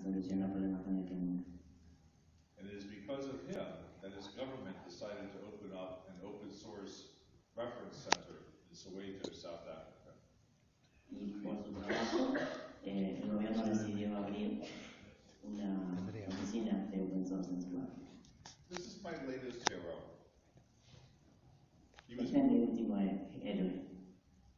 soluciona problemas con el planeta. And it is because of him that his government decided to open up an open source reference center in Soweto, South Africa. Y por su trabajo, el gobierno decidió abrir una oficina de open source en Sudáfrica. This is my latest hero. Este es mi último héroe.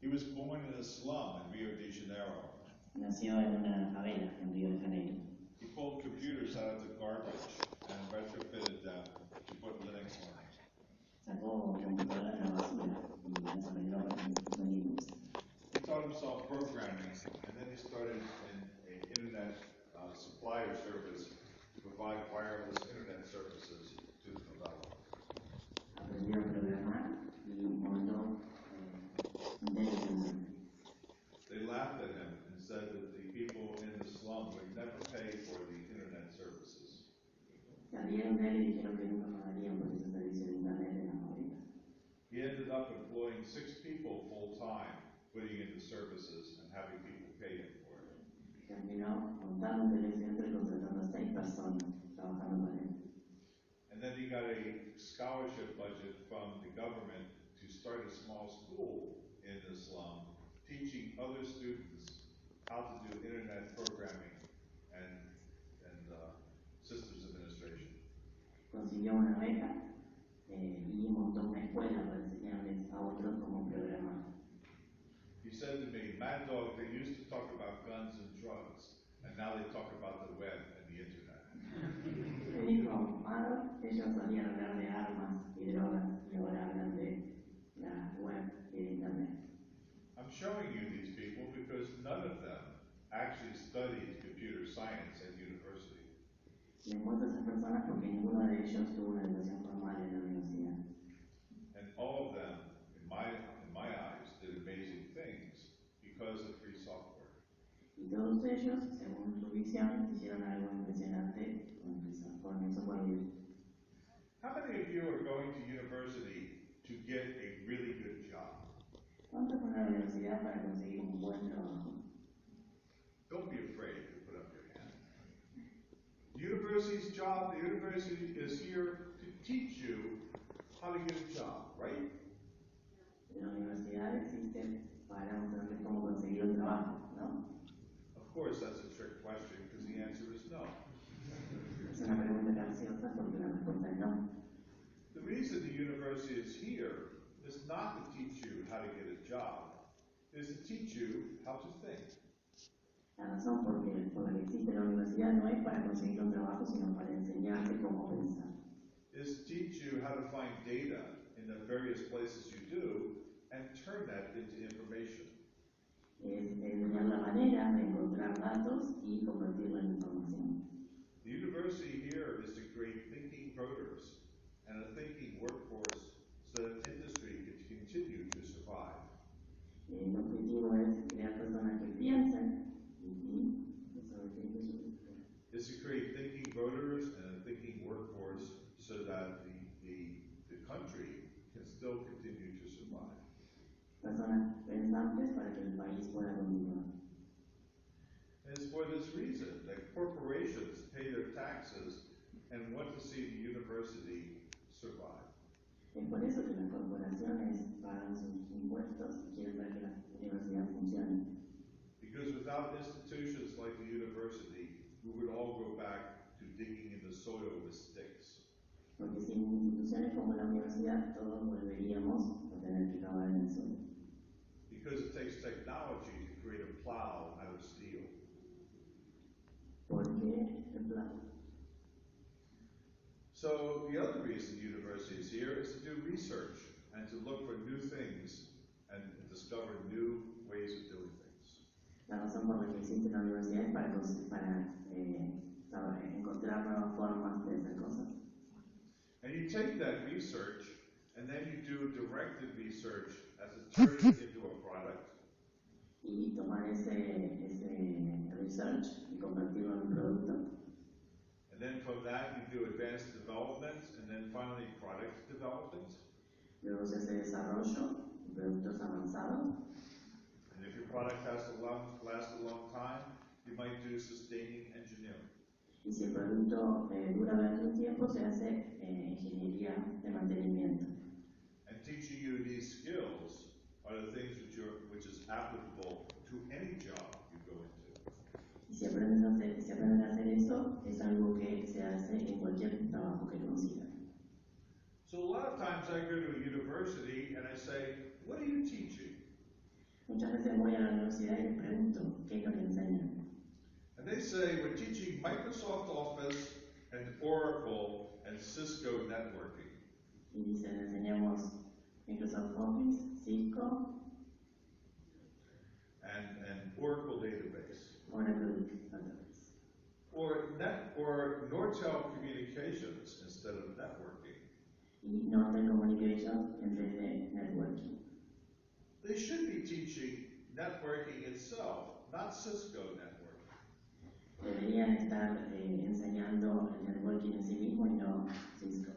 He was born in a slum in Rio de Janeiro. Nació en una favela en Río de Janeiro. He pulled computers out of the garbage and retrofitted them to put Linux on them. Sacó computadoras de la basura y las arregló para que puso Linux. He taught himself programming, and then he started an internet supplier service to provide wireless internet services to the developers. Aprendió a programar y montó They laughed at him and said that the people in the slum would never pay for the internet services. Salieron de él y dijeron que nunca pagarían por ese servicio de internet en la favela. He ended up employing 6 people full time, putting in the services and having people pay him for it. Terminó montando un telecentro y contratando a 6 personas trabajando para él. And then he got a scholarship budget from the government to start a small school in the slum, teaching other students how to do internet programming and systems administration. Consiguió una beca y montó una escuela para enseñarles a otros cómo programar. He said to me, Mad Dog, they used to talk about guns and drugs, and now they talk about the web and the internet. Me dijo, Mado, ellos solían hablar de armas y drogas y ahora hablan de la web y de internet. I'm showing you these people because none of them actually studied computer science at university. Les muestro a esas personas porque ninguno de ellos tuvo una educación formal en la universidad. And all of them, in my eyes, did amazing things because of free software. Y todos ellos, según su visión, hicieron algo impresionante con el software libre. How many of you are going to university to get a really good job? ¿Cuántos fueron a la universidad para conseguir un buen trabajo? Don't be afraid to put up your hand. The university is here to teach you how to get a job, right? La universidad existe para mostrarles cómo conseguir un trabajo, ¿no? Of course, that's a trick question because the answer is no. Es una pregunta capciosa porque la respuesta es no. The reason the university is here is not to teach you how to get a job, it is to teach you how to think. La razón por la que existe la universidad no es para conseguir un trabajo, sino para enseñarte cómo pensar. It is to teach you how to find data in the various places you do and turn that into information. Es enseñar la manera de encontrar datos y convertirlo en información. The university here is to create thinking voters and a thinking workforce so that industry can continue to survive. El objetivo es crear personas que piensen Is to create thinking voters and a thinking workforce so that the country can still continue to survive. Personas pensantes para que el país pueda continuar. And it's for this reason that corporations pay their taxes and want to see the university survive. Es por eso que las corporaciones pagan sus impuestos y quieren ver que la universidad funcione. Because without institutions like the university, we would all go back to digging in the soil with sticks. Porque sin instituciones como la universidad, todos volveríamos a tener que cavar en el suelo. Because it takes technology to create a plow out of steel. Porque el plow. So the other reason the university is here is to do research and to look for new things and discover new ways of doing things. La razón por la que existe la universidad es para encontrar nuevas formas de hacer cosas. And you take that research and then you do directed research as it turns into a product. Y tomar ese research y convertirlo en un producto. And then from that you do advanced development and then finally product development. Luego se hace desarrollo, productos avanzados. And if your product has to last a long time, you might do sustaining engineering. Y si el producto dura durante un tiempo, se hace ingeniería de mantenimiento. And teaching you these skills are the things which is applicable to any job you go into. Y si aprendes a hacer eso, es algo que se hace en cualquier trabajo que consigas. So a lot of times I go to a university and I say, what are you teaching? Muchas veces voy a la universidad y les pregunto, ¿qué es lo que enseñan? And they say, we're teaching Microsoft Office and Oracle and Cisco networking. Y dicen, enseñamos Microsoft Office, Cisco, and Oracle database. Oracle Database. Or Nortel Communications instead of networking. Y Nortel Communications en vez de networking. They should be teaching networking itself, not Cisco networking. Deberían estar enseñando el networking en sí mismo y no Cisco.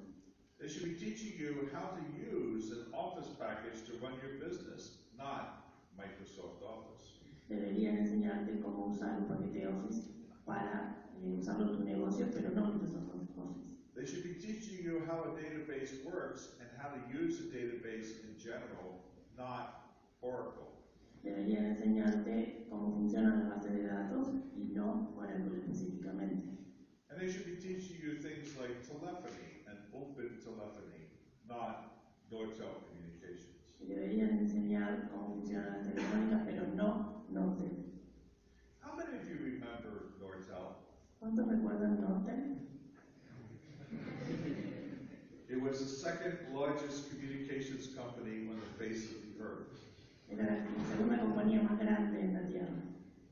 They should be teaching you how to use an Office package to run your business, not Microsoft Office. Deberían enseñarte cómo usar un paquete Office para usarlo en tu negocio, pero no Microsoft Office. They should be teaching you how a database works and how to use a database in general, not Oracle. Deberían enseñarte cómo funcionan las bases de datos y no Oracle específicamente. And they should be teaching you things like telephony and open telephony, not Nortel communications. Y deberían enseñar cómo funcionan las telefónicas, pero no Nortel. How many of you remember Nortel? ¿Cuántos recuerdan Nortel? It was the second largest communications company on the face of the earth. Era la segunda compañía más grande en la Tierra.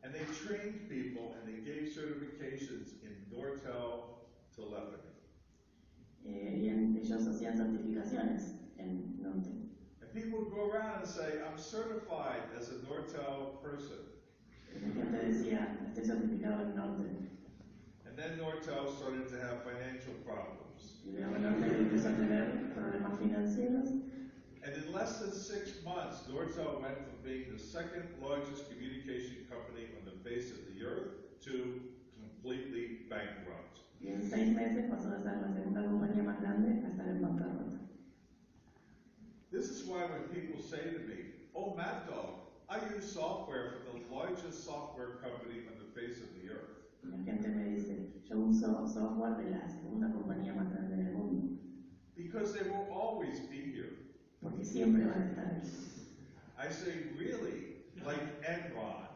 And they trained people and they gave certifications in Nortel telephony. Ellos hacían certificaciones en Nortel. And people would go around and say, I'm certified as a Nortel person. Y la gente decía, estoy certificado en Nortel. And then Nortel started to have financial problems. Y luego Nortel empezó a tener problemas financieros. And in less than 6 months, Nortel went from being the second largest communication company on the face of the earth to completely bankrupt. Y en 6 meses pasó de ser la segunda compañía más grande a estar en bancarrota. This is why when people say to me, oh, Mad Dog, I use software from the largest software company on the face of the earth. Y la gente me dice, yo uso software de la segunda compañía más grande del mundo. Because they will always be here. Porque siempre van a estar ahí. I say, really? Like Enron?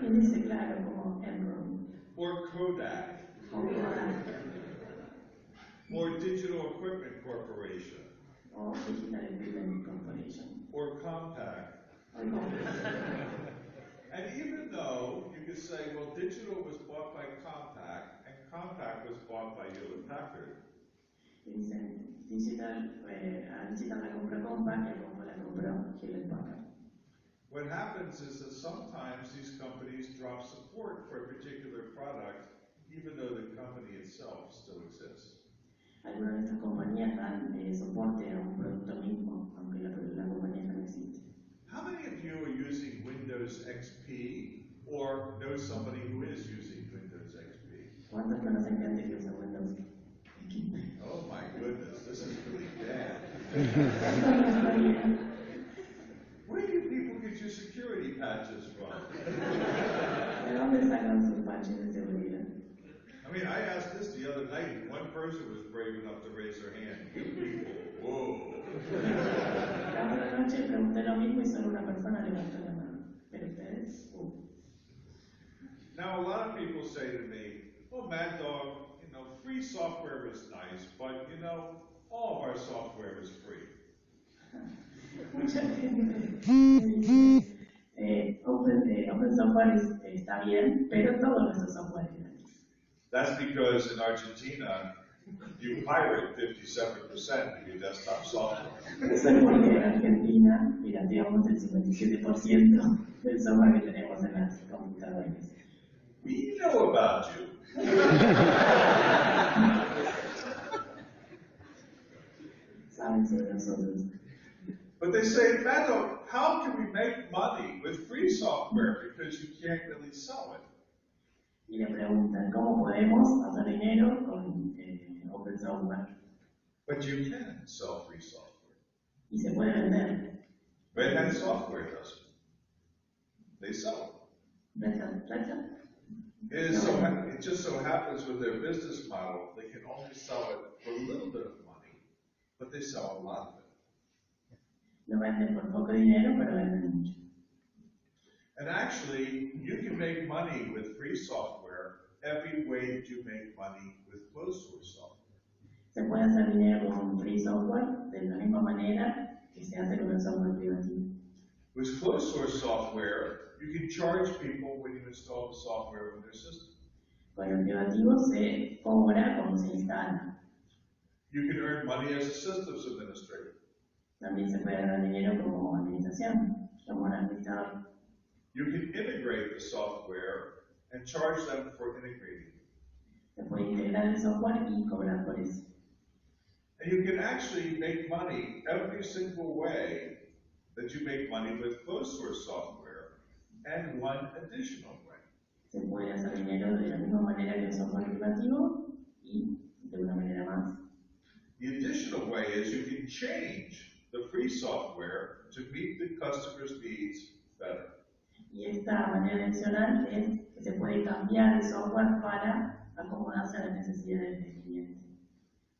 Y dice, claro, como Enron, Or Kodak? o Kodak, Or Digital Equipment Corporation? o Digital Equipment Corporation, Or Compaq? o Compaq. And even though you could say, well, Digital was bought by Compaq, and Compaq was bought by Hewlett Packard. Y dicen, Digital la compró Compaq, y Compaq la compró Hewlett Packard. What happens is that sometimes these companies drop support for a particular product, even though the company itself still exists. Algunas de estas compañías dan soporte a un producto mismo, aunque la compañía no existe. How many of you are using Windows XP or know somebody who is using Windows XP? ¿Cuántos conocen gente que usa Windows XP? Oh my goodness, this is really bad. Esto no está bien. Where do you people get your security patches from? ¿De dónde sacan sus patches de seguridad? I mean, I asked this the other night, and one person was brave enough to raise their hand. You people, whoa. La otra noche pregunté lo mismo y solo una persona levantó la mano. Pero ustedes, Now, a lot of people say to me, well, Mad Dog, free software is nice, but, all of our software is free. mucha gente me dice, open software está bien, pero todo nuestro software es gratis. That's because in Argentina, you pirate 57% of your desktop software. Eso es porque en Argentina pirateamos el 57% del software que tenemos en las computadoras. We know about you. Saben sobre nosotros. But they say, Beto, how can we make money with free software because you can't really sell it? Y le preguntan cómo podemos hacer dinero con open software. But you can sell free software. Y se puede vender. Red Hat software does it. They sell it. Red Hat. It just so happens with their business model, they can only sell it for a little bit of money, but they sell a lot of it. Lo venden por poco dinero, pero venden mucho. And actually, you can make money with free software every way that you make money with closed source software. Se puede hacer dinero con free software de la misma manera que se hace con el software privativo. With closed source software, you can charge people when you install the software on their system. Con el privativo se cobra cuando se instala. You can earn money as a systems administrator. También se puede ganar dinero como administración, como un administrador. You can integrate the software and charge them for integrating it. Se puede integrar el software y cobrar por eso. And you can actually make money every single way that you make money with closed source software, and one additional way. Se puede hacer dinero de la misma manera que el software privativo y de una manera más. The additional way is you can change the free software to meet the customer's needs better. Y esta manera adicional es que se puede cambiar el software para acomodarse a las necesidades del cliente.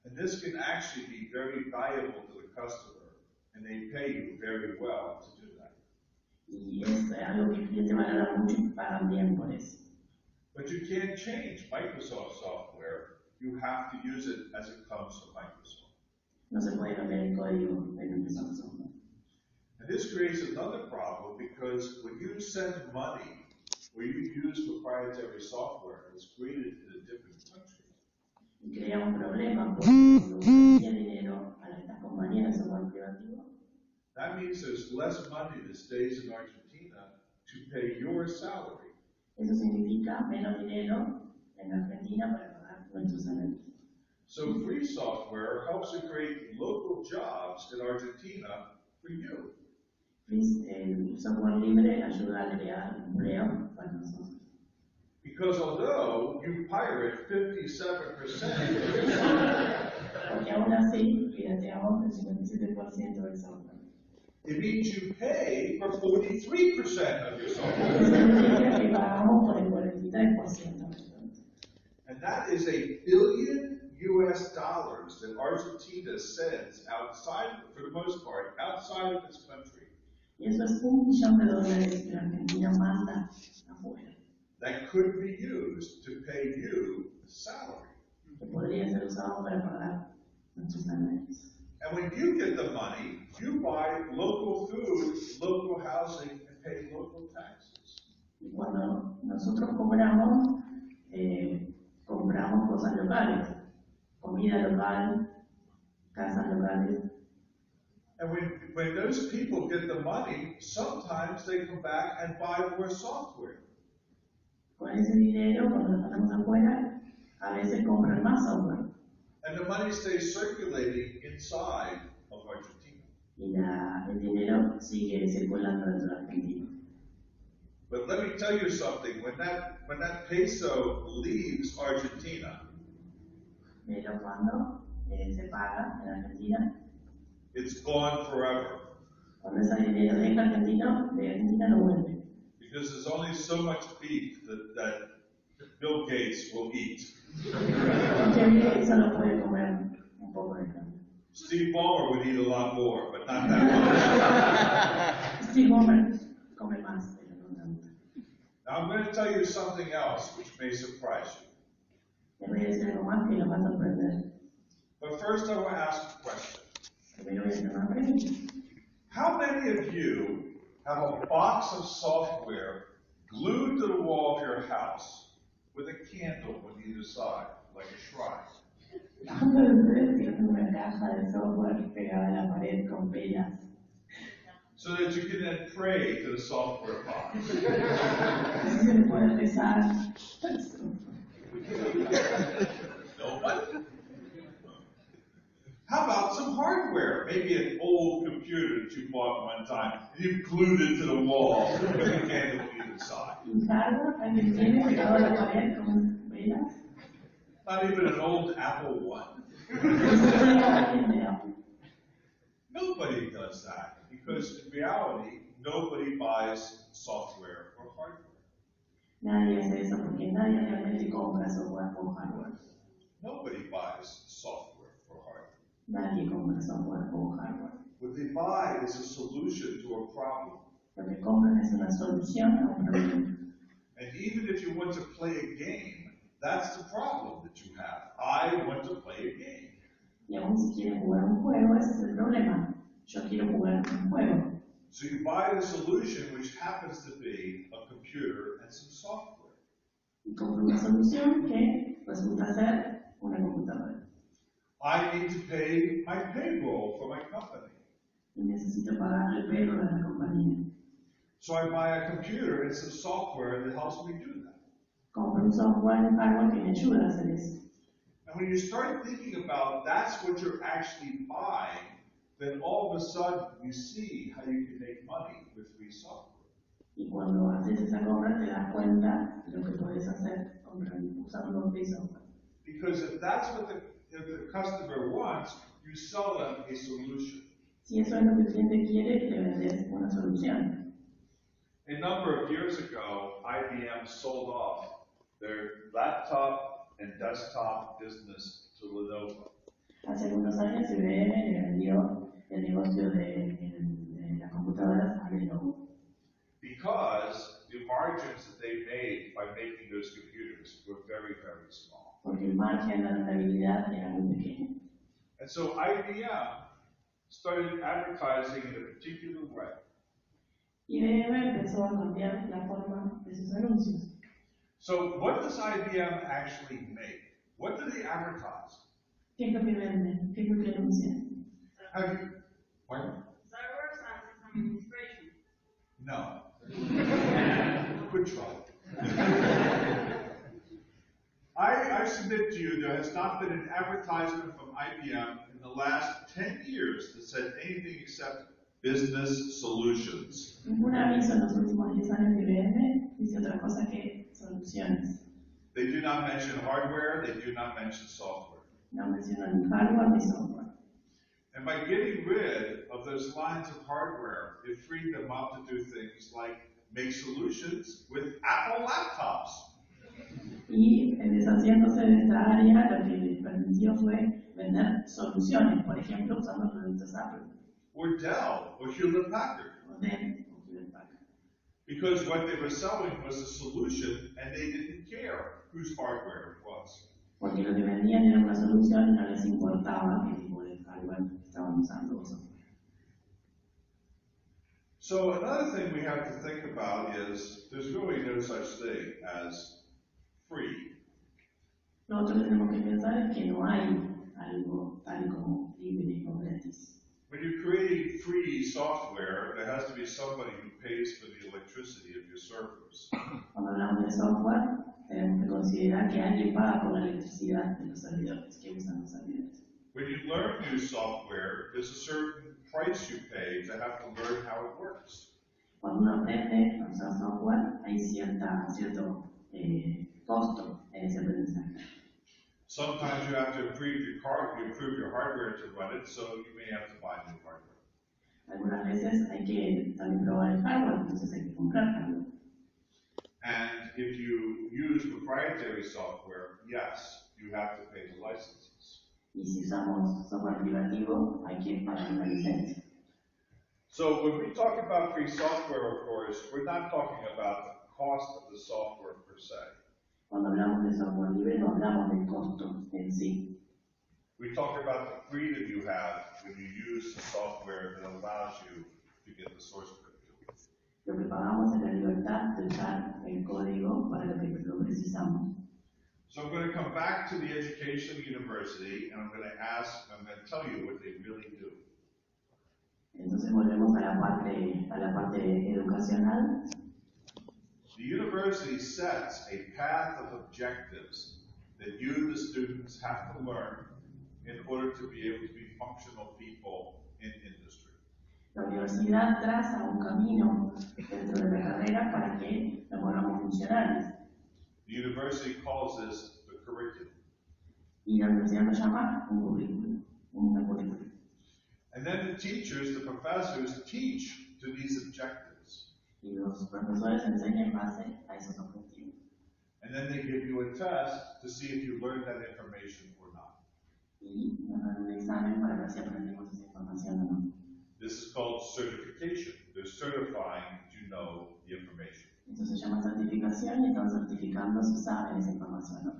And this can actually be very valuable to the customer, and they pay you very well to do that. Y es algo que el cliente valora mucho y pagan bien por eso. But you can't change Microsoft software. You have to use it as it comes from Microsoft. No se puede cambiar el código de Microsoft Software. And this creates another problem because when you send money or you use proprietary software that's created in a different country, Y crea un problema porque cuando uno envía dinero a estas compañías de software privativo, that means there's less money that stays in Argentina to pay your salary. eso significa menos dinero en Argentina para pagar nuestros salarios. So free software helps to create local jobs in Argentina for you. El software libre ayuda a crear empleo para nosotros. Because although you pirate 57%, Porque aún así, pirateamos el 57% del software. it means you pay for 43% of your software. Eso significa que pagamos por el 43% del software. And that is $1 billion that Argentina sends outside, for the most part, outside of its country. Y eso es $1 billón que Argentina manda afuera. That could be used to pay you salary. Que podría ser usado para pagar nuestros salarios. And when you get the money, you buy local food, local housing, and pay local taxes. Y cuando nosotros compramos, compramos cosas locales, comida local, casas locales. And when those people get the money, sometimes they come back and buy more software. Con ese dinero, cuando lo pasamos afuera, a veces compran más software. And the money stays circulating inside of Argentina. Y el dinero sigue circulando dentro de Argentina. But let me tell you something, when that peso leaves Argentina, Pero cuando se paga en Argentina, it's gone forever. cuando ese dinero deja Argentina, de Argentina no vuelve. Because there's only so much beef that Bill Gates will eat. Porque bien solo puede comer un poco de carne. Steve Ballmer would eat a lot more, but not that much. Steve Ballmer come más, pero no tanto. Now I'm going to tell you something else which may surprise you. Le voy a decir algo más que lo va a sorprender. But first I want to ask a question. Primero voy a hacer una pregunta. How many of you have a box of software glued to the wall of your house with a candle on either side, like a shrine? ¿Cuántos de ustedes tienen una caja de software pegada a la pared con velas? So that you can then pray to the software box. Así se le puede rezar al software. Nobody? How about some hardware? Maybe an old computer that you bought one time and you glued it to the wall with a candle on either inside. Y hardware, alguien tiene pegado a la pared con velas. Not even an old Apple I. Nobody does that because in reality, nobody buys software or hardware. Nadie hace eso porque nadie realmente compra software o hardware. Nobody buys software or hardware. Nadie compra software o hardware. What they buy is a solution to a problem. Lo que compran es una solución a un problema. And even if you want to play a game, that's the problem that you have. I want to play a game. Y aún si quieren jugar un juego, ese es el problema. Yo quiero jugar un juego. So you buy the solution, which happens to be a computer and some software. Y compro una solución que resulta ser una computadora. I need to pay my payroll for my company. Y necesito pagar el payroll a la compañía. So I buy a computer and some software that helps me do that. Compro un software, un hardware que me ayuda a hacer eso. And when you start thinking about that's what you're actually buying, then all of a sudden you see how you can make money with free software. Y cuando haces esa compra te das cuenta de lo que puedes hacer usando free software. Because if that's what the customer wants, you sell them a solution. Si eso es lo que el cliente quiere, le vendes una solución. A number of years ago, IBM sold off their laptop and desktop business to Lenovo. Hace algunos años IBM le vendió el negocio de las computadoras a Lenovo. Because the margins that they made by making those computers were very, very small. Porque el margen de rentabilidad era muy pequeño. And so IBM started advertising in a particular way. IBM empezó a cambiar la forma de sus anuncios. So what does IBM actually make? What do they advertise? ¿Qué es lo que venden? ¿Qué es lo que anuncian? Have you? What? Servers and system administration. No. Good try. I submit to you there has not been an advertisement from IBM in the last 10 years that said anything except business solutions. Ningún aviso en los últimos 10 años de IBM dice otra cosa que soluciones. They do not mention hardware, they do not mention software. No mencionan ni hardware ni software. And by getting rid of those lines of hardware, it freed them up to do things like make solutions with Apple laptops. Y deshaciéndose de esta área, lo que les permitió fue vender soluciones, por ejemplo, usando productos Apple. Or Dell, or Hewlett Packard. O Dell, o Hewlett Packard. Because what they were selling was a solution, and they didn't care whose hardware it was. Porque lo que vendían era una solución y no les importaba qué tipo de hardware estaban usando o software. So another thing we have to think about is there's really no such thing as free. Lo otro que tenemos que pensar es que no hay algo tal como libre o gratis. When you're creating free software, there has to be somebody who pays for the electricity of your servers. Cuando hablamos de software, tenemos que considerar que alguien paga por la electricidad de los servidores, que usan los servidores. When you learn new software, there's a certain price you pay to have to learn how it works. Cuando uno aprende a usar software, hay cierto costo en ese aprendizaje. Sometimes you have to improve your hardware to run it, so you may have to buy new hardware. Algunas veces hay que también probar el hardware, entonces hay que comprar hardware. And if you use proprietary software, yes, you have to pay the licenses. Y si usamos software privativo, hay que pagar una licencia. So when we talk about free software, of course, we're not talking about the cost of the software per se. Cuando hablamos de software libre, no hablamos del costo en sí. We talk about the freedom you have when you use the software that allows you to get the source code to it. Lo que pagamos es la libertad de usar el código para lo que lo precisamos. So I'm going to come back to the education university, and I'm going to tell you what they really do. Entonces volvemos a la parte educacional. The university sets a path of objectives that you, the students, have to learn in order to be able to be functional people in industry. La universidad traza un camino dentro de la carrera para que nos volvamos funcionales. The university calls this the curriculum. Y la universidad lo llama un currículum, una currícula. And then the teachers, the professors, teach to these objectives. Y los profesores enseñan en base a esos objetivos. And then they give you a test to see if you learned that information or not. Y nos dan un examen para ver si aprendimos esa información o no. This is called certification. They're certifying that you know the information. Esto se llama certificación y están certificando si saben esa información o no.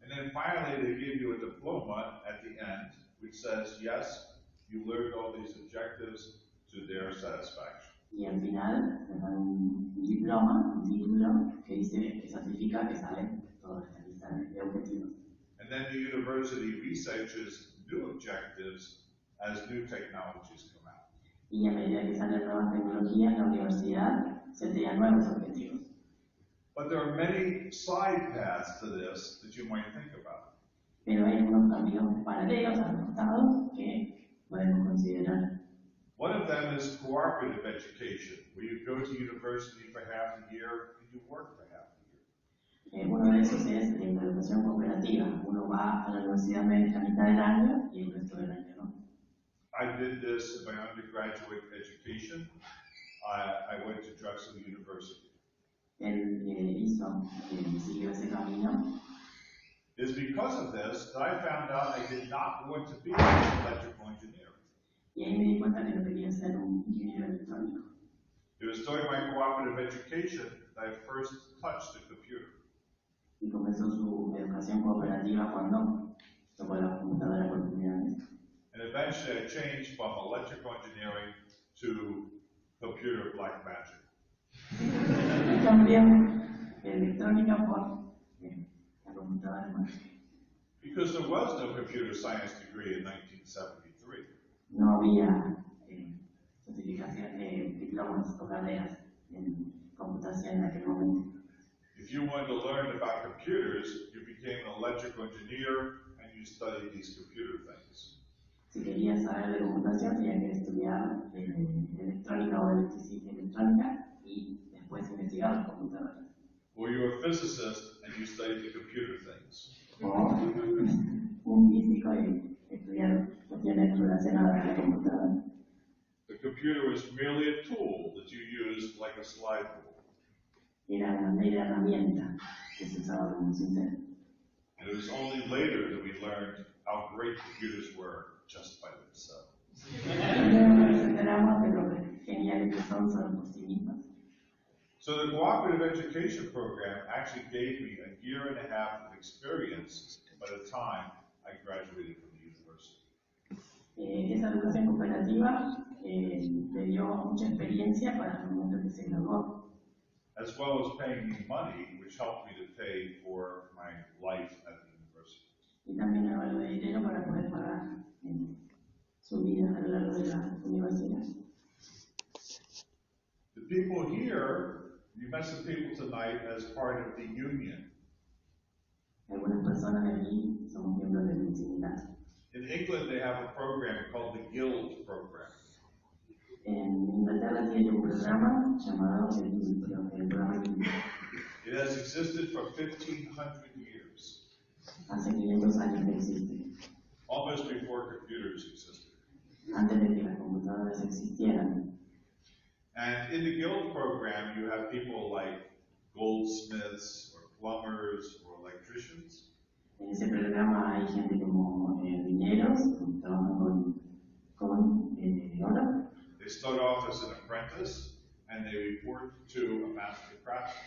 And then finally, they give you a diploma at the end, which says, yes, you learned all these objectives to their satisfaction. Y al final nos dan un diploma, un título que dice, que certifica que saben toda esta lista de objetivos. And then the university researches new objectives as new technologies come out. Y a medida que salen nuevas tecnologías, la universidad se crea nuevos objetivos. But there are many side paths to this that you might think about. Pero hay unos caminos paralelos a los costados que podemos considerar. One of them is cooperative education, where you go to university for half the year and you work for half the year. Uno de esos es la educación cooperativa. Uno va a la universidad la mitad del año y el resto del año no. I did this in my undergraduate education. I went to Drexel University. Él siguió ese camino. It is because of this that I found out I did not want to be an electrical engineer. Y ahí me di cuenta que no quería ser un ingeniero electrónico. It was during my cooperative education that I first touched the computer. Y comenzó su educación cooperativa cuando tocó la computadora por primera vez. And eventually I changed from electrical engineering to computer black magic. Y cambié de electrónica por la computadora mágica. Because there was no computer science degree in 1973. No había diplomas o carreras en computación en aquel momento. If you wanted to learn about computers, you became an electrical engineer and you studied these computer things. Si querías saber de computación, tenías que estudiar electrónica o electrónica y después investigar las computadoras. Or you're a physicist and you studied the computer things. O un físico y estudiar cuestiones relacionadas a la computadora. The computer was merely a tool that you used like a slide rule. Era una mera herramienta que se usaba como sincero. And it was only later that we learned how great computers were just by themselves. Nos enteramos de lo geniales que son solo por sí mismas. So the cooperative education program actually gave me a year and a half of experience by the time I graduated from the university. Esa educación cooperativa le dio mucha experiencia para el momento que se graduó. As well as paying me money, which helped me to pay for my life at the university. Y también le valió de dinero para poder pagar su vida a lo largo de la universidad. The people here, you met some people tonight as part of the union. Algunas personas de aquí somos miembros del sindicato. In England, they have a program called the Guild Program. En Inglaterra tiene un programa llamado el programa Guild. It has existed for 1,500 years, Hace 500 años que existe. almost before computers existed. Antes de que las computadoras existieran. And in the Guild Program, you have people like goldsmiths or plumbers or electricians. En ese programa hay gente como mineros que trabajan con oro. They start off as an apprentice and they report to a master craftsman.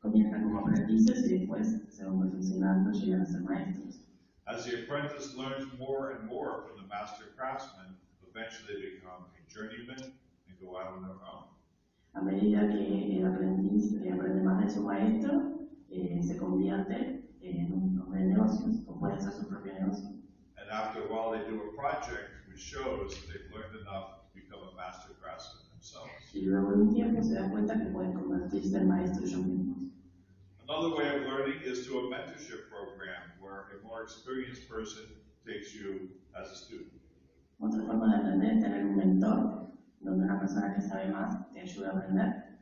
Comienzan como aprendices y después se van perfeccionando, llegan a ser maestros. As the apprentice learns more and more from the master craftsman, eventually they become a journeyman and go out on their own. A medida que el aprendiz aprende más de su maestro, se convierte en un hombre de negocios o puede hacer su propio negocio. And after a while, they do a project which shows that they've learned enough to become a master craftsman themselves. Y luego de un tiempo se dan cuenta que pueden convertirse en maestros ellos mismos. Another way of learning is to a mentorship program where a more experienced person takes you as a student. Otra forma de aprender es tener un mentor donde una persona que sabe más te ayuda a aprender.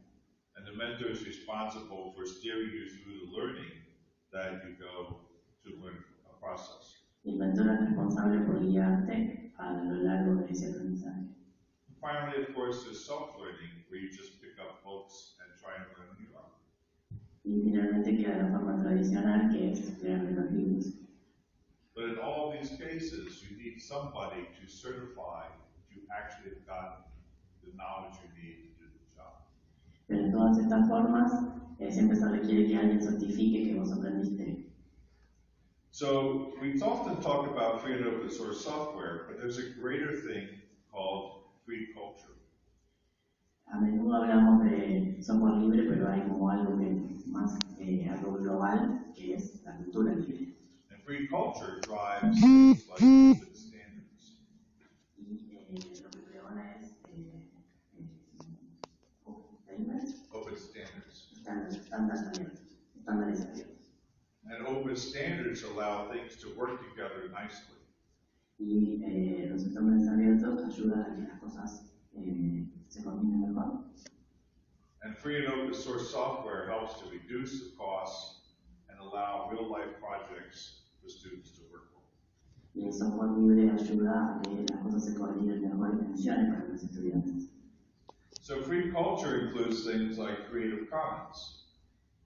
And the mentor is responsible for steering you through the learning that you go to learn a process. Y el mentor es responsable por guiarte a lo largo de ese aprendizaje. And finally, of course, there's self-learning, where you just pick up books and try and learn on your own. Y finalmente queda la forma tradicional, que es leer de los libros. But in all of these cases, you need somebody to certify that you actually have gotten the knowledge you need to do the job. Pero en todas estas formas, siempre se requiere que alguien certifique que vos aprendiste. So we often talk about free and open source software, but there's a greater thing called free culture. A menudo hablamos de software libre, pero hay como algo que más algo global, que es la cultura libre. And free culture drives things like open standards. Y lo que pregona es Open standards. estándares abiertos. And open standards allow things to work together nicely. Y los estándares abiertos ayudan a que las cosas se coordinen mejor. And free and open source software helps to reduce the costs and allow real life projects for students to work on. Y el software libre ayuda a que las cosas se coordinen mejor y funcionen para los estudiantes. So free culture includes things like Creative Commons.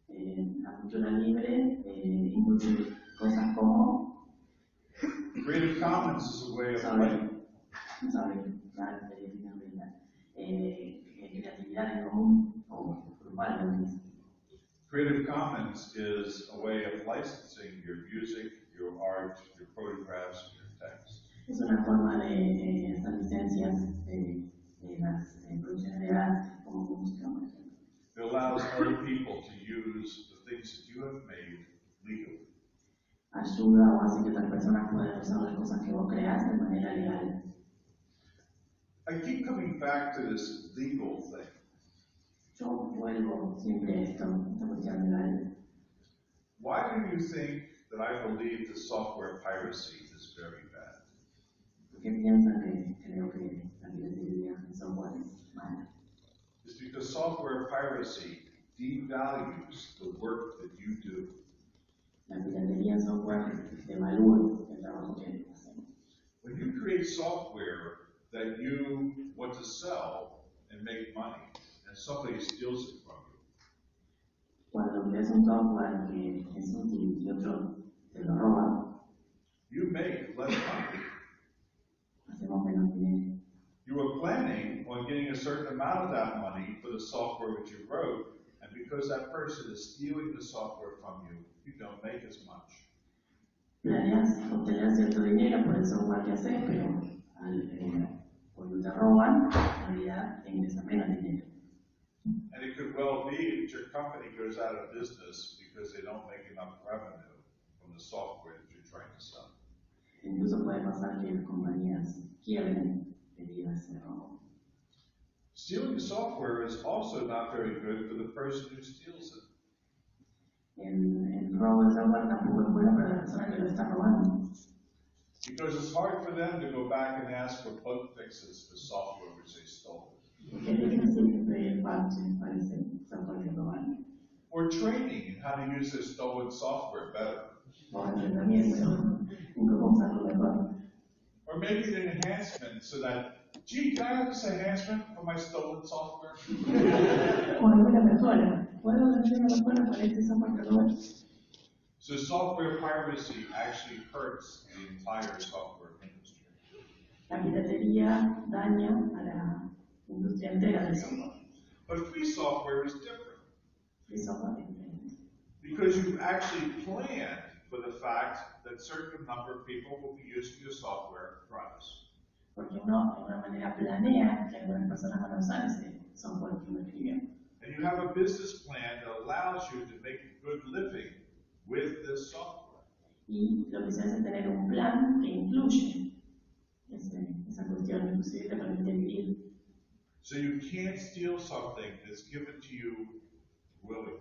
La cultura libre incluye cosas como Creative Commons is a way of creatividad en común o grupal. Creative Commons is a way of licensing your music, your art, your photographs, and your text. Es una forma de hacer licencias de las producciones de arte como música, por ejemplo. It allows other people to use the things that you have made legally. Ayuda o hace que otras personas puedan usar las cosas que vos creás de manera legal. I keep coming back to this legal thing. Yo vuelvo siempre a esta cuestión legal. Why do you think that I believe that software piracy is very bad? ¿Por qué piensan que creo que la piratería en software es mala? It's because software piracy devalues the work that you do. La piratería en software devalúa el trabajo que hacemos. When you create software that you want to sell and make money, and somebody steals it from you, Cuando creas un software que es útil y otro te lo roba, you make less money. hacemos menos dinero. You were planning on getting a certain amount of that money for the software that you wrote, and because that person is stealing the software from you, you don't make as much. Planeas obtener cierto dinero por el software que haces, pero cuando te roban, en realidad ingresas menos dinero. And it could well be that your company goes out of business because they don't make enough revenue from the software that you're trying to sell. Incluso puede pasar que las compañías quiebren debido a ese robo. Stealing software is also not very good for the person who steals it. El robo de software tampoco es bueno para la persona que lo está robando. Because it's hard for them to go back and ask for bug fixes for software which they stole. Porque es difícil pedir parches para ese software que robaron. Or training in how to use their stolen software better. O entrenamiento en cómo usarlo mejor. Or maybe an enhancement so that, gee, can I have this enhancement for my stolen software? O alguna mejora. ¿Puedo hacer una mejora para este software que robé? So software piracy actually hurts the entire software industry. La piratería daña a la industria entera del software. But free software is different. Free software es diferente. Because you actually planned for the fact that a certain number of people will be using your software price. Porque uno de alguna manera planea que algunas personas van a usar ese software que uno escribió. And you have a business plan that allows you to make a good living with this software. Y lo que se hace es tener un plan que incluye esa cuestión, inclusive te permite vivir. So you can't steal something that's given to you willingly.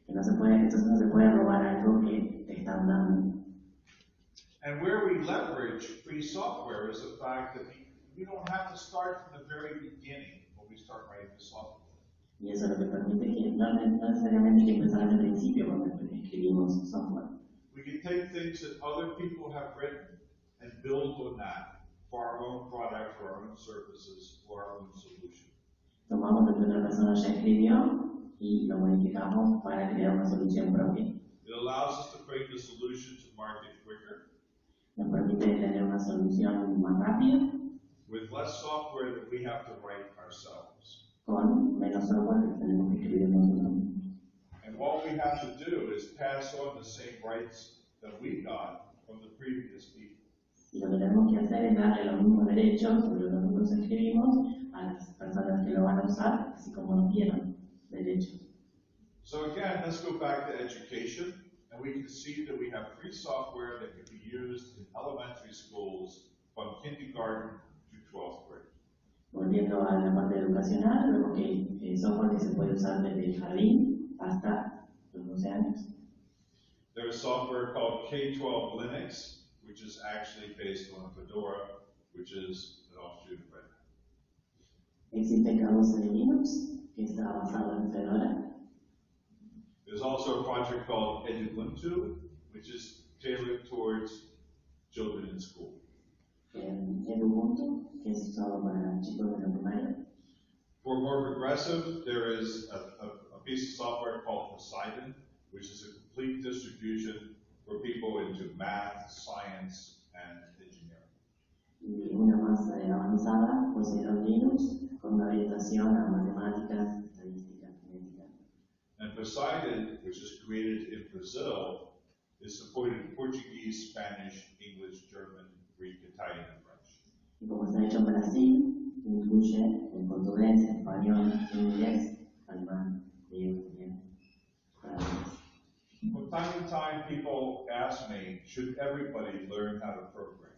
Entonces no se puede robar algo que te están dando. And where we leverage free software is the fact that we don't have to start from the very beginning when we start writing the software. Y eso lo que permite que no necesariamente hay que empezar al principio cuando escribimos software. We can take things that other people have written and build on that for our own product, for our own services, for our own solution. Tomamos lo que otra persona ya escribió y lo modificamos para crear una solución propia. It allows us to bring the solution to market quicker. Nos permite tener una solución más rápida, with less software that we have to write ourselves. con menos software que tenemos que escribir nosotros mismos. And what we have to do is pass on the same rights that we got from the previous people. Y lo que tenemos que hacer es darle los mismos derechos sobre lo que nosotros escribimos a las personas que lo van a usar, así como nos dieron derechos. So again, let's go back to education, and we can see that we have free software that can be used in elementary schools from kindergarten to 12th grade. Volviendo a la parte educacional, vemos que el software que se puede usar desde el jardín hasta los 12 años. There's software called K-12 Linux, which is actually based on Fedora, which is an offshoot of Red Hat. Existe el K12 de Linux, que está basado en Fedora. There's also a project called Edubuntu, which is tailored towards children in school. El Ubuntu, que es usado para chicos de la primaria. For more progressive, there is a piece of software called Poseidon, which is a complete distribution for people into math, science, and engineering. Y una más avanzada, Poseidon Linux, con una orientación a matemáticas, estadística, genética. And Poseidon, which is created in Brazil, is supported in Portuguese, Spanish, English, German, Greek, Italian, and French. Y como está hecho en Brasil, incluye en portugués, español, inglés, alemán, griego, italiano, francés. From time to time, people ask me, should everybody learn how to program?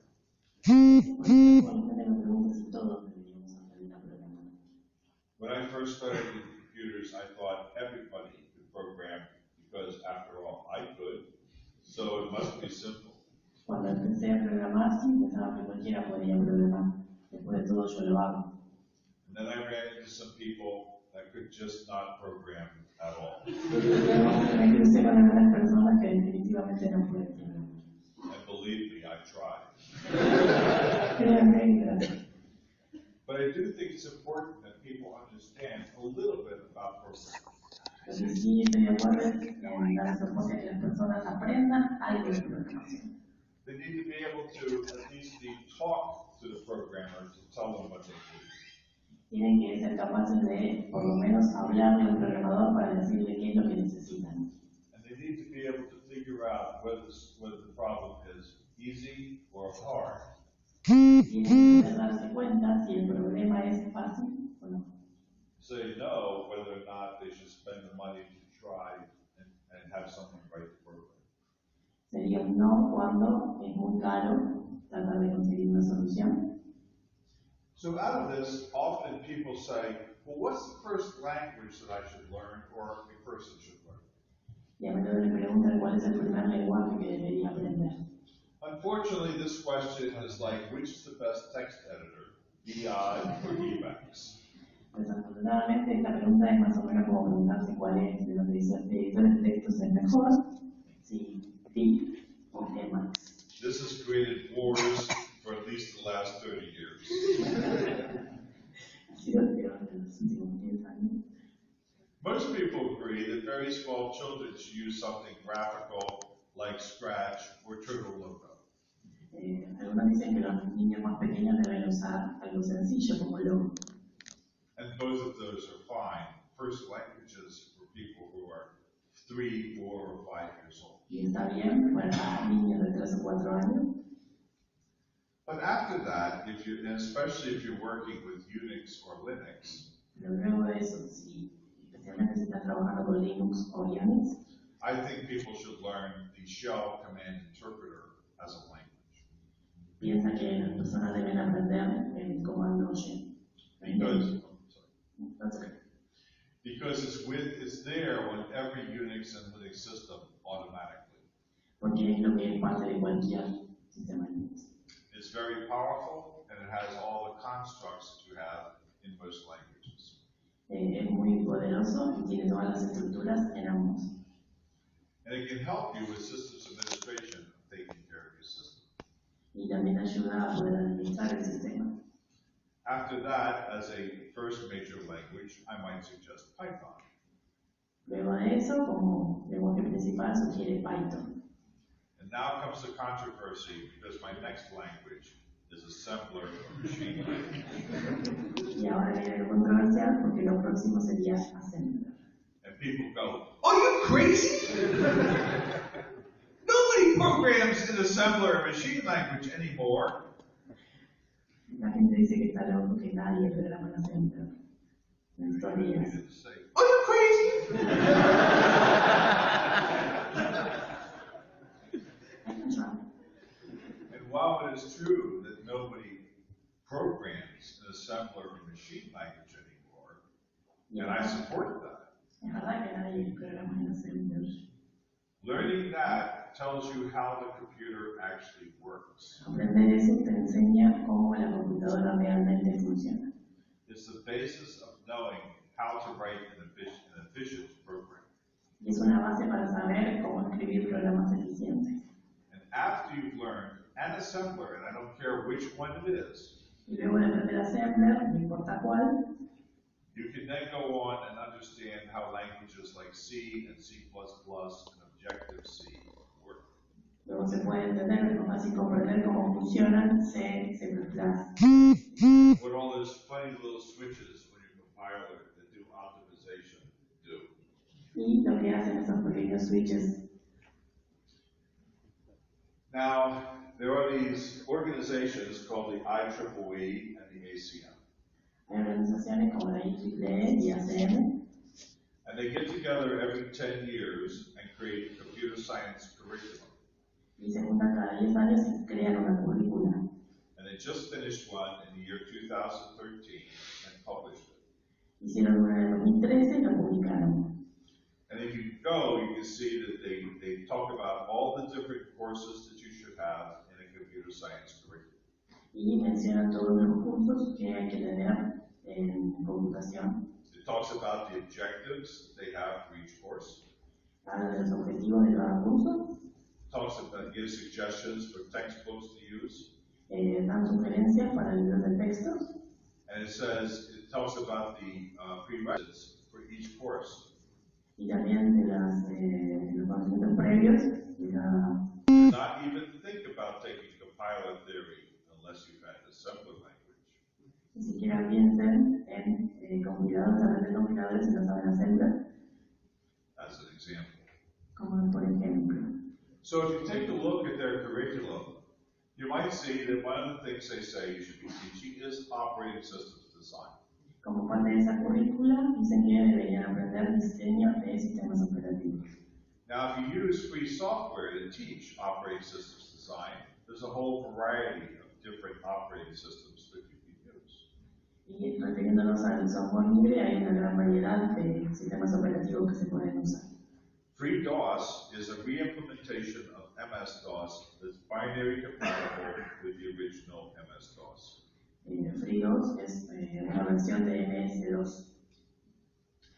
When I first started in computers, I thought everybody could program because, after all, I could, so it must be simple. Cuando empecé a programar, sí, pensaba que cualquiera podía programar. Después de todo, yo lo hago. And then I ran into some people that could just not program at all. Me crucé con algunas personas que definitivamente no pueden programar. And believe me, I tried. Créanme, gracias. But I do think it's important that people understand a little bit about programming. Lo que sí estoy de acuerdo es en dar soporte a que las personas aprendan algo de programación. They need to be able to at least talk to the programmer to tell them what they do. Tienen que ser capaces de, por lo menos, hablarle al programador para decirle qué es lo que necesitan. And they need to be able to figure out whether the problem is easy or hard. Tienen que poder darse cuenta si el problema es fácil o no. So they know whether or not they should spend the money to try and have someone write the program. Sería un no cuando es muy caro tratar de conseguir una solución. So out of this, often people say, well, what's the first language that I should learn or a person should learn? Y a menudo le preguntan cuál es el primer lenguaje que debería aprender. Unfortunately, this question is like, which is the best text editor, BI or Emacs? Desafortunadamente, esta pregunta es más o menos como preguntarse cuál es de lo que dice el editor de textos es mejor, si Pi o Emacs. This has created wars for at least the last 30 years. Ha sido el peor de los últimos 10 años. Most people agree that very small children should use something graphical like Scratch or Turtle Logo. Algunos dicen que los niños más pequeños deben usar algo sencillo como Logo. And both of those are fine. First languages for people who are 3, 4, or 5 years old. Y está bien para niños de 3 o 4 años. But after that, and especially if you're working with Unix or Linux, Pero luego de eso, sí, especialmente si estás trabajando con Linux o Unix, I think people should learn the shell command interpreter as a language. piensa que las personas deben aprender el comando shell. Because it's there on every Unix and Linux system automatically. Porque es lo que es parte de cualquier sistema Linux. It's It's very powerful, and it has all the constructs that you have in most languages. Es muy poderoso y tiene todas las estructuras en ambos. And it can help you with systems administration of taking care of your system. Y también ayuda a poder administrar el sistema. After that, as a first major language, I might suggest Python. Luego de eso, como lenguaje principal, sugiere Python. And now comes the controversy, because my next language is assembler of machine language. Y ahora viene lo controversial porque lo próximo sería Assembler. And people go, "Are you crazy? Nobody programs in assembler of machine language anymore." La gente dice que está loco, que nadie programa en Assembler. En estos días. Say, "Are you crazy?" I can try. And while it is true that nobody programs an assembler of machine language anymore, and I support that, Es verdad que nadie programa en Assembler. learning that tells you how the computer actually works. Aprender eso te enseña cómo la computadora realmente funciona. It's the basis of knowing how to write an efficient program. Y es una base para saber cómo escribir programas eficientes. And after you've learned an assembler, and I don't care which one it is, Y luego de aprender Assembler, no importa cuál, you can then go on and understand how languages like C and C++ and Objective-C work. luego se puede entender, es más fácil comprender cómo funcionan C, C++. What all those funny little switches when you compile it that do optimization do. Y lo que hacen esos pequeños switches. Now, there are these organizations called the IEEE and the ACM. Hay organizaciones como la IEEE y ACM, And they get together every 10 years and create a computer science curriculum. y se juntan cada 10 años y crean una currícula. And they just finished one in the year 2013 and published it. Hicieron una en el 2013 y lo publicaron. And if you go, you can see that they talk about all the different courses that you should have in a computer science curriculum. Y mencionan todos los cursos que hay que tener en computación. It talks about the objectives that they have for each course. Habla de los objetivos de cada curso, Gives suggestions for textbooks to use. dan sugerencias para libros de texto. And it talks about the prerequisites for each course. Y también de los conocimientos previos de cada. Do not even think about taking compiler theory unless you've had assembler language. Ni siquiera piensen en compiladores, aprender compiladores si no saben Assembler, As an example. como por ejemplo. So if you take a look at their curriculum, you might see that one of the things they say you should be teaching is operating systems design. Como parte de esa currícula, dicen que deberían aprender diseño de sistemas operativos. Now, if you use free software to teach operating systems design, there's a whole variety of different operating systems that you can use. Y refiriéndonos al software libre, hay una gran variedad de sistemas operativos que se pueden usar. FreeDOS is a re-implementation of MS-DOS that's binary compatible with the original MS-DOS. FreeDOS es una versión de MS2.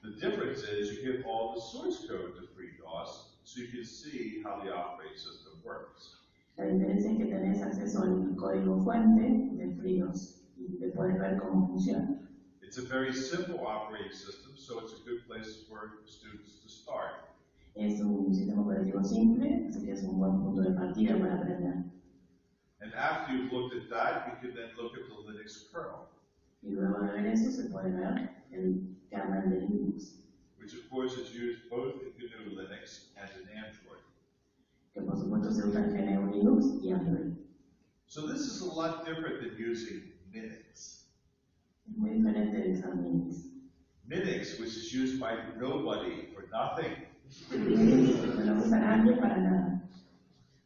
The difference is you get all the source code to FreeDOS so you can see how the operating system works. La diferencia es que tenés acceso al código fuente de FreeDOS y te puedes ver cómo funciona. It's a very simple operating system, so it's a good place for students to start. Es un sistema operativo simple, así que es un buen punto de partida para aprender. And after you've looked at that, you can then look at the Linux kernel, Y luego de ver eso se puede ver el kernel de Linux, which of course is used both in GNU Linux and in Android. que por supuesto se usa en GNU Linux y Android. So this is a lot different than using Minix. Es muy diferente de usar Linux. Minix, which is used by nobody for nothing. Linux no lo usa nadie para nada.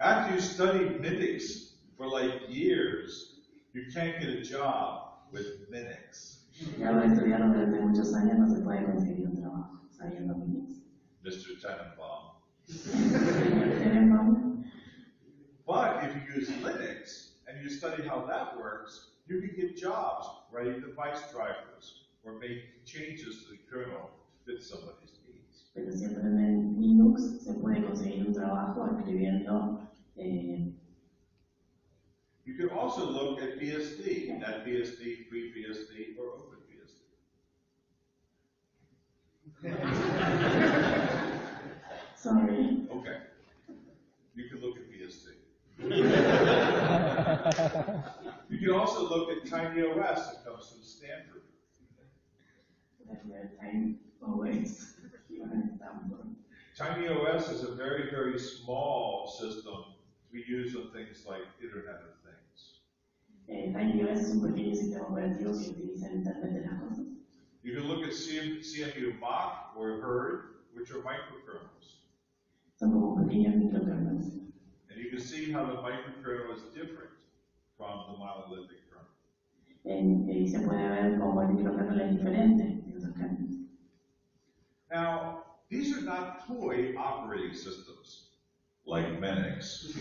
After you study Minix for like years, you can't get a job with Minix. Ya de estudiarlo durante muchos años no se puede conseguir un trabajo sabiendo Linux. Mr. Tenenbaum. Tenemos But if you use Linux and you study how that works, you can get jobs writing device drivers or make changes to the kernel to fit somebody's needs. Pero si aprenden Linux, se puede conseguir un trabajo escribiendo. You can also look at BSD, NetBSD, FreeBSD, or OpenBSD. Sorry. Okay. You can look at BSD. You can also look at TinyOS that comes from Stanford. Time always. TinyOS is a very, very small system to be used on things like Internet of Things. TinyOS es un pequeño sistema operativo que utiliza el Internet de las cosas. You can look at CMU Mach or Herd, which are microkernels. Son como pequeños microkernels. And you can see how the microkernel is different from the monolithic kernel. Y se puede ver cómo el microkernel es diferente de esos kernels. Now, these are not toy operating systems like Minix.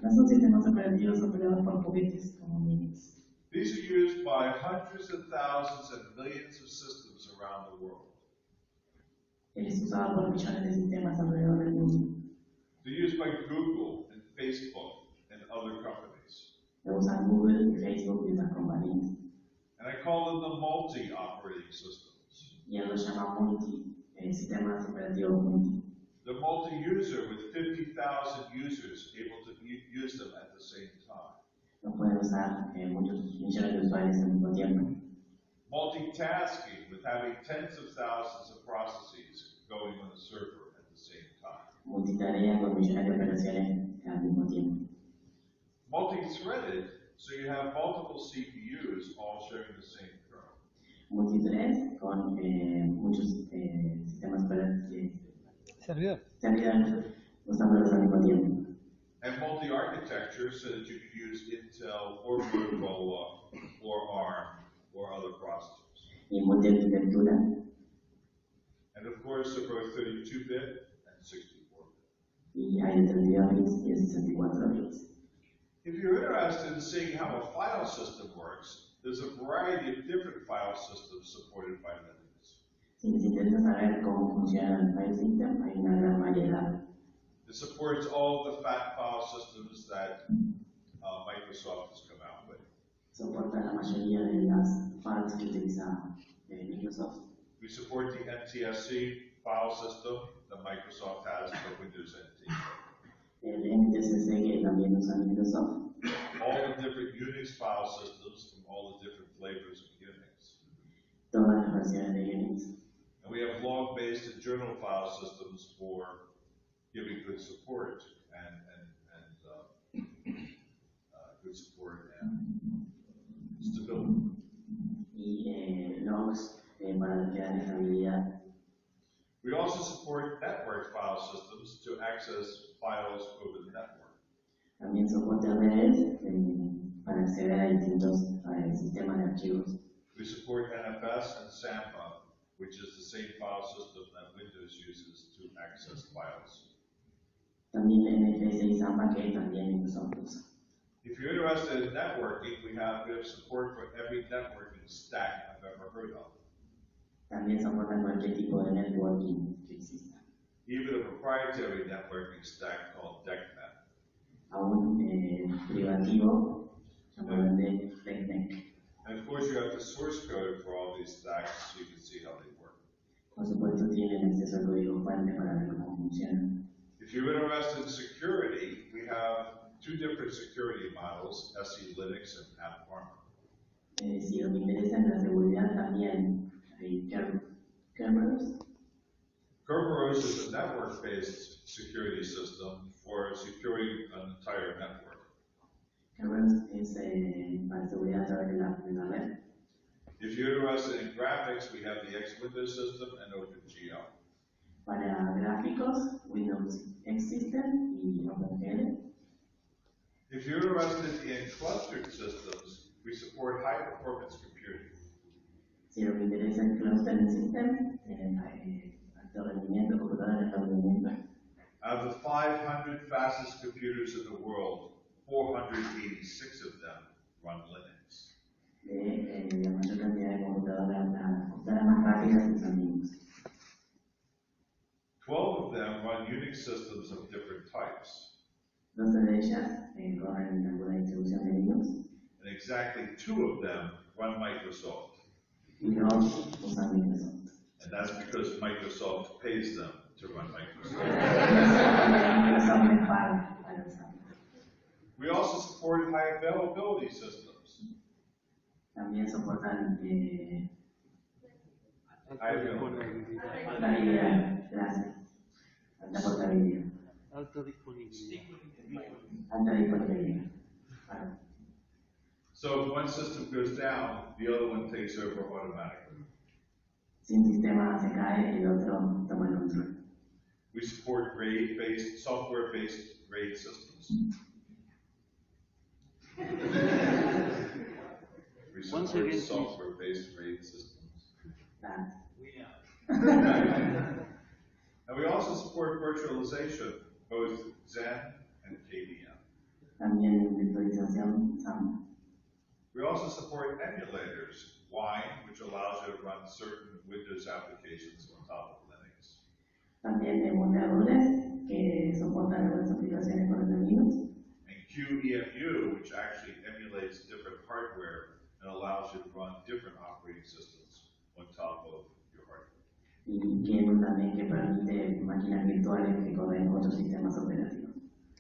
No son sistemas operativos operados por juguetes como Minix. These are used by hundreds of thousands and millions of systems around the world. Es usado por millones de sistemas alrededor del mundo. They're used by Google and Facebook and other companies. Lo usan Google y Facebook y otras compañías. And I call them the multi-operating systems. Y él lo llama sistemas operativos multi. The multi-user with 50,000 users able to use them at the same time. Lo pueden usar muchos millones de usuarios al mismo tiempo. Multitasking with having tens of thousands of processes going on the server at the same time. Multitarea con millones de operaciones al mismo tiempo. Multi-threaded, so you have multiple CPUs all sharing the same kernel. Multithread con muchos sistemas operativos. Servidores usándolos al mismo tiempo. And multi-architecture so that you can use Intel or Motorola or ARM or other processors. Y multi-arquitectura. And of course, they're both 32-bit and 64-bit. Y hay de 32 bits y de 64 bits. If you're interested in seeing how a file system works, there's a variety of different file systems supported by Linux. Si les interesa saber cómo funciona el file system, hay una gran variedad. It supports all of the fat file systems that Microsoft has come out with. Soporta la mayoría de las files que utiliza Microsoft. We support the NTSC file system that Microsoft has for Windows NT. El NTSC que también usa Microsoft. All the different Unix file systems from all the different flavors of Unix. Todas las versiones de Unix. And we have log-based and journal file systems for giving good support and good support and stability. Y logs para crear estabilidad. We also support network file systems to access files over the network. También soporta redes para acceder a distintos sistemas de archivos. We support NFS and Samba, which is the same file system that Windows uses to access files. También NFS y Samba que también Microsoft usa. If you're interested in networking, we have support for every networking stack I've ever heard of. También soporta cualquier tipo de networking que exista. Even a proprietary networking stack called DECnet. Aún privativo llamado DECnet. And of course, you have the source code for all these stacks so you can see how they work. Por supuesto, tienen acceso al código fuente para ver cómo funcionan. If you're interested in security, we have two different security models, SE Linux and AppArmor. Si os interesa en la seguridad también hay Kerberos. Kerberos is a network-based security system for securing an entire network. Kerberos es para seguridad a través de la red. If you're interested in graphics, we have the X Windows system and OpenGL. Para gráficos, Windows X System y OpenGL. If you're interested in clustered systems, we support high-performance computing. Si lo que interesa el clustering system, alto rendimiento, computadora de alto rendimiento. Out of the 500 fastest computers in the world, 486 of them run Linux. La mayor cantidad de computadoras más rápidas son Linux. 12 of them run Unix systems of different types. 12 de ellas corren alguna distribución de Linux. And exactly 2 of them run Microsoft. Y 2 usan Microsoft. And that's because Microsoft pays them to run Microsoft. Microsoft les paga para usarlo. We also support high availability systems. También soportan High availability. portabilidad, gracias. Alta portabilidad. Alta disponibilidad. Alta disponibilidad. Claro. So if one system goes down, the other one takes over automatically. Si un sistema se cae, el otro toma el control. We support RAID-based, software-based RAID systems. We support software-based RAID systems. Gracias. And we also support virtualization, both Zen and KVM. También virtualización SAM. We also support emulators, Wine, which allows you to run certain Windows applications on top of Linux. También emuladores que soportan algunas aplicaciones con el Linux. And QEMU, which actually emulates different hardware and allows you to run different operating systems on top of your hardware. Y QEMU también que permite máquinas virtuales que corren otros sistemas operativos.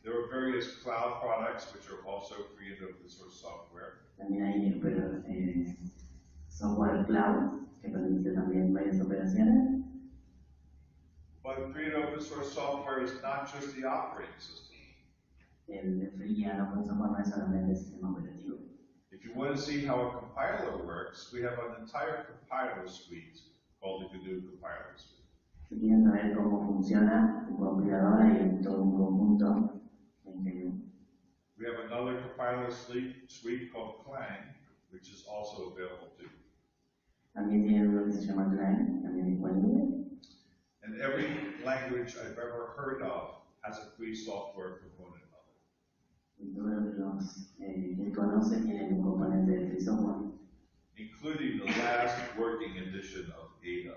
There are various cloud products which are also free and open source software. También hay software cloud que permite también varias operaciones. But free and open source software is not just the operating system. El free and open software no es solamente el sistema operativo. If you want to see how a compiler works, we have an entire compiler suite called the GNU Compiler Suite. Si quieren saber cómo funciona un compilador, hay todo un conjunto en GNU. We have another compiler suite called Clang, which is also available too. También tienen uno que se llama Clang, también disponible. And every language I've ever heard of has a free software component of it. Y todos los que conoce tienen un componente de free software. Including the last working edition of Ada,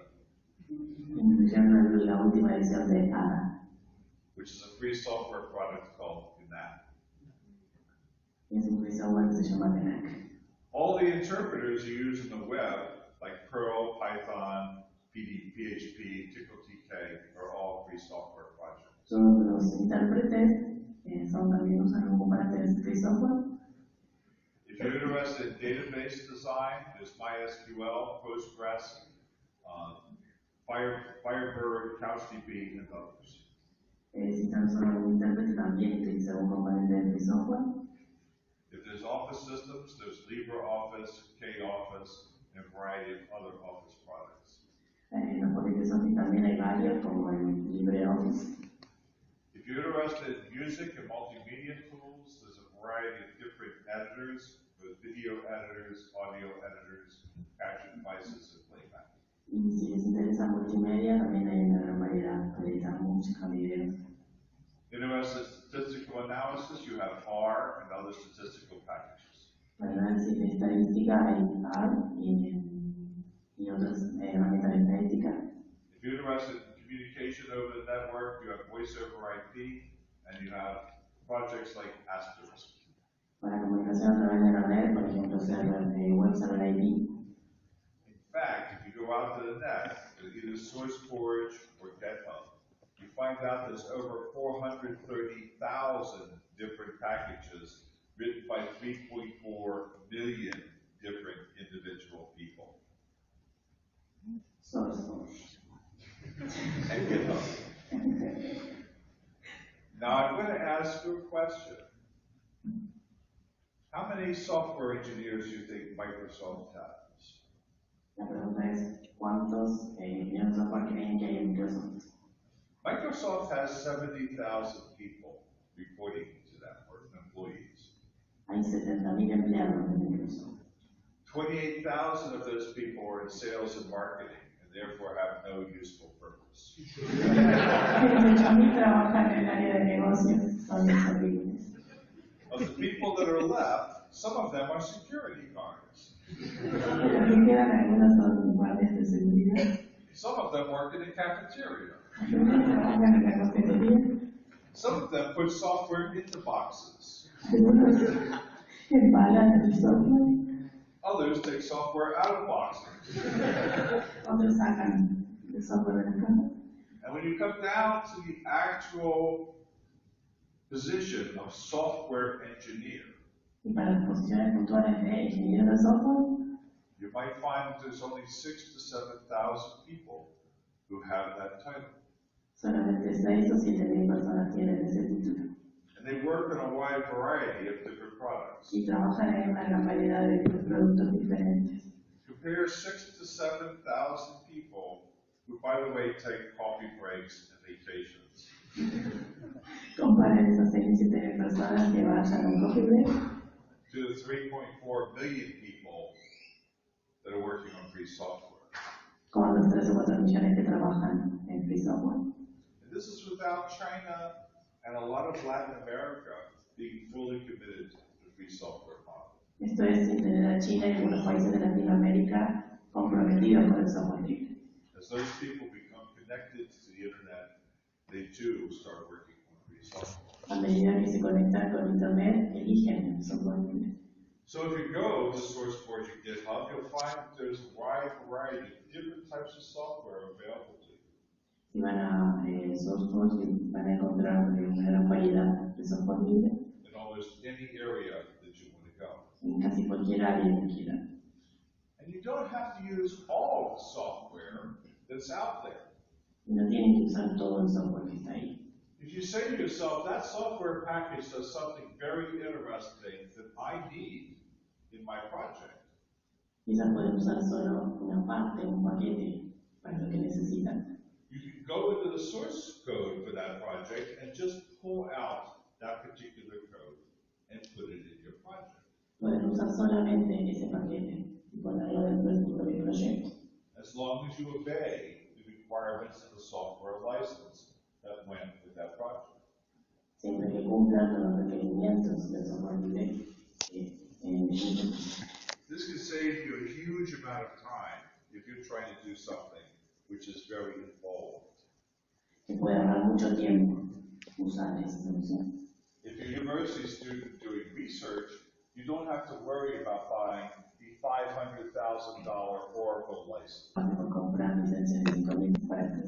Incluyendo la última edición de ADA, which is a free software product called GNAP. que es un free software que se llama GNAC. All the interpreters you use in the web, like Perl, Python, PHP, TickleTK, are all free software projects. Todos los intérpretes son también usan un componente de free software. If you're interested in database design, there's MySQL, Postgres, Firebird, CouchDB, and others. Si tan solo un intérprete también utiliza un componente de free software. If there's Office systems, there's LibreOffice, KOffice, and a variety of other Office products. Los paquetes Office también hay varios, como el LibreOffice. If you're interested in music and multimedia tools, there's a variety of different editors, both video editors, audio editors, capture devices, and playback. Y si les interesa multimedia, también hay una gran variedad para editar música, videos. Interested in statistical analysis, you have R and other statistical packages. Para análisis de estadística hay R y otras herramientas de estadística. If you're interested in communication over the network, you have voice over IP, and you have projects like Asterisk. Para comunicación a través de la red, por ejemplo, web server IP. In fact, if you go out to the net, with either SourceForge or GitHub, you find out there's over 430,000 different packages written by 3.4 million different individual people. SourceForge. And GitHub. Now I'm going to ask you a question. How many software engineers do you think Microsoft has? La pregunta es, ¿cuántos ingenieros de software creen que hay en Microsoft? Microsoft has 70,000 people reporting to them, or employees. Hay 70,000 empleados en Microsoft. 28,000 of those people are in sales and marketing, and therefore have no useful purpose. 18,000 trabajan en el área de negocios, son inservibles. Of the people that are left, some of them are security guards. Los que quedan algunos son guardias de seguridad, Some of them work in the cafeteria. algunos trabajan en la cafetería, Some of them put software into boxes. algunos embalan el software, Others take software out of boxes. otros sacan el software de la caja. And when you come down to the actual position of software engineer, Y para las posiciones puntuales de ingeniero de software, you might find that there's only 6,000 to 7,000 people who have that title. solamente 6 o 7 mil personas tienen ese título. And they work in a wide variety of different products. Y trabajan en una gran variedad de productos diferentes. Compare 6,000 to 7,000 people who, by the way, take coffee breaks and vacations. Comparen esas 6 personas que vayan a un coffee break To the 3.4 million people that are working on free software. con los 3 o 4 millones que trabajan en free software. And this is without China and a lot of Latin America being fully committed to free software model. Esto es sin tener a China y algunos países de Latinoamérica comprometidos con el software libre. As those people become connected to the internet, they too start working on free software. A medida que se conectan con internet, eligen el software libre. So if you go to SourceForge and GitHub, you'll find that there's a wide variety of different types of software available to you. Si van a SourceForge, van a encontrar una gran variedad de software libre In almost any area that you want to go. en casi cualquier área que quieran. And you don't have to use all of the software that's out there. Y no tienen que usar todo el software que está ahí. If you say to yourself, that software package does something very interesting that I need in my project, Quizás pueden usar solo una parte, un paquete, para lo que necesitan. you can go into the source code for that project and just pull out that particular code and put it in your project. Pueden usar solamente ese paquete y ponerlo dentro de su propio proyecto. As long as you obey the requirements of the software license that went with that project. Siempre que cumplan con los requerimientos del software libre en This can save you a huge amount of time if you're trying to do something which is very involved. que puede ahorrar mucho tiempo usar esa solución. If you're a university student doing research, you don't have to worry about buying the $500,000 Oracle license. Por comprar licencias de 5.000 para